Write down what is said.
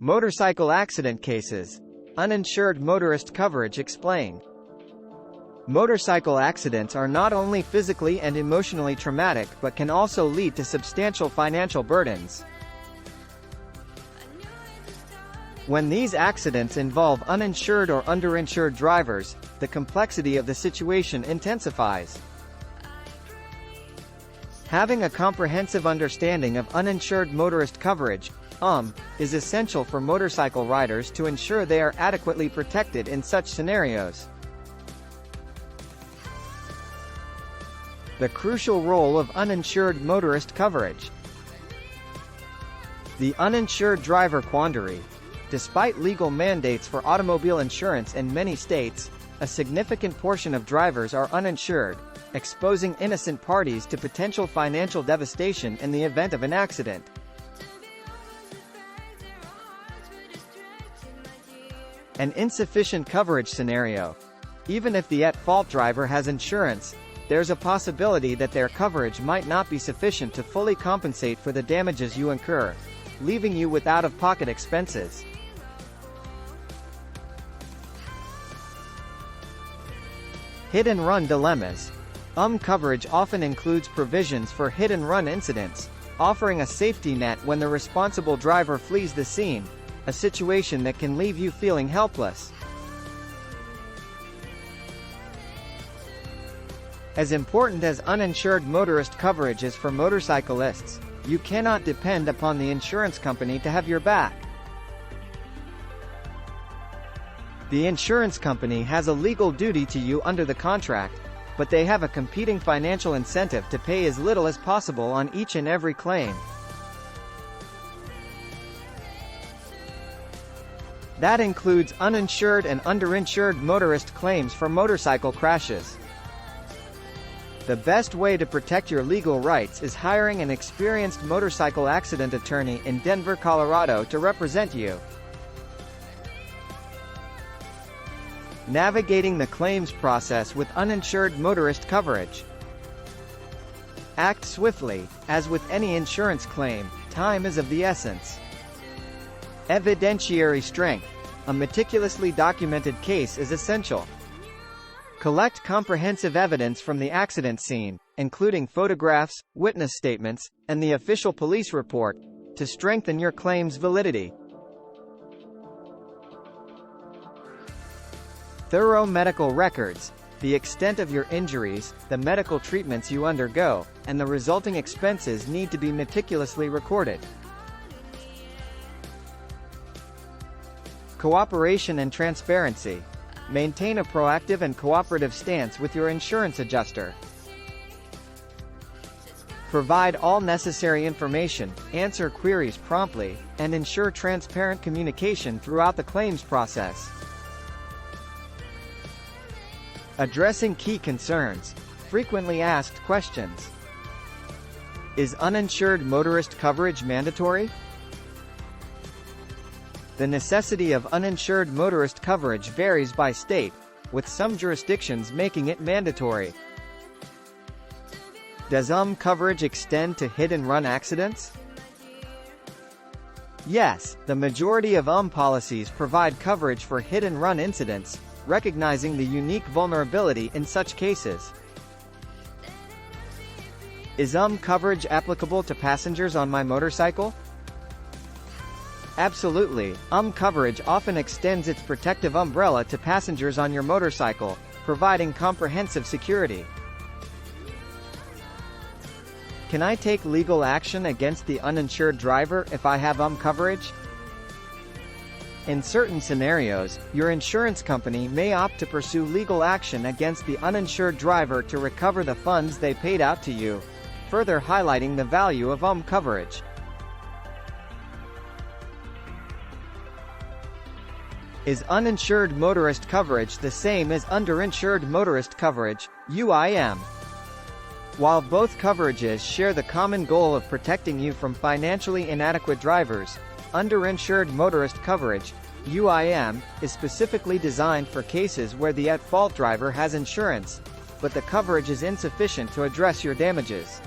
Motorcycle accident cases. Uninsured motorist coverage explained. Motorcycle accidents are not only physically and emotionally traumatic but can also lead to substantial financial burdens. When these accidents involve uninsured or underinsured drivers, the complexity of the situation intensifies. Having a comprehensive understanding of uninsured motorist coverage, is essential for motorcycle riders to ensure they are adequately protected in such scenarios. The crucial role of uninsured motorist coverage. The uninsured driver quandary. Despite legal mandates for automobile insurance in many states, a significant portion of drivers are uninsured, exposing innocent parties to potential financial devastation in the event of an accident. An insufficient coverage scenario. Even if the at-fault driver has insurance, there's a possibility that their coverage might not be sufficient to fully compensate for the damages you incur, leaving you with out-of-pocket expenses. Hit-and-run dilemmas. Coverage often includes provisions for hit-and-run incidents, offering a safety net when the responsible driver flees the scene, a situation that can leave you feeling helpless. As important as uninsured motorist coverage is for motorcyclists, you cannot depend upon the insurance company to have your back. The insurance company has a legal duty to you under the contract, but they have a competing financial incentive to pay as little as possible on each and every claim. That includes uninsured and underinsured motorist claims for motorcycle crashes. The best way to protect your legal rights is hiring an experienced motorcycle accident attorney in Denver, Colorado to represent you. Navigating the claims process with uninsured motorist coverage. Act swiftly. As with any insurance claim, time is of the essence. Evidentiary strength. A meticulously documented case is essential. Collect comprehensive evidence from the accident scene, including photographs, witness statements, and the official police report, to strengthen your claim's validity. Thorough medical records. The extent of your injuries, the medical treatments you undergo, and the resulting expenses need to be meticulously recorded. Cooperation and transparency. Maintain a proactive and cooperative stance with your insurance adjuster. Provide all necessary information, answer queries promptly, and ensure transparent communication throughout the claims process. Addressing key concerns. Frequently asked questions. Is uninsured motorist coverage mandatory? The necessity of uninsured motorist coverage varies by state, with some jurisdictions making it mandatory. Does coverage extend to hit-and-run accidents? Yes, the majority of policies provide coverage for hit-and-run incidents, recognizing the unique vulnerability in such cases. Is coverage applicable to passengers on my motorcycle? Absolutely. Coverage often extends its protective umbrella to passengers on your motorcycle, providing comprehensive security. Can I take legal action against the uninsured driver if I have coverage? In certain scenarios, your insurance company may opt to pursue legal action against the uninsured driver to recover the funds they paid out to you, further highlighting the value of coverage. Is uninsured motorist coverage the same as underinsured motorist coverage, UIM? While both coverages share the common goal of protecting you from financially inadequate drivers, underinsured motorist coverage, UIM, is specifically designed for cases where the at-fault driver has insurance, but the coverage is insufficient to address your damages.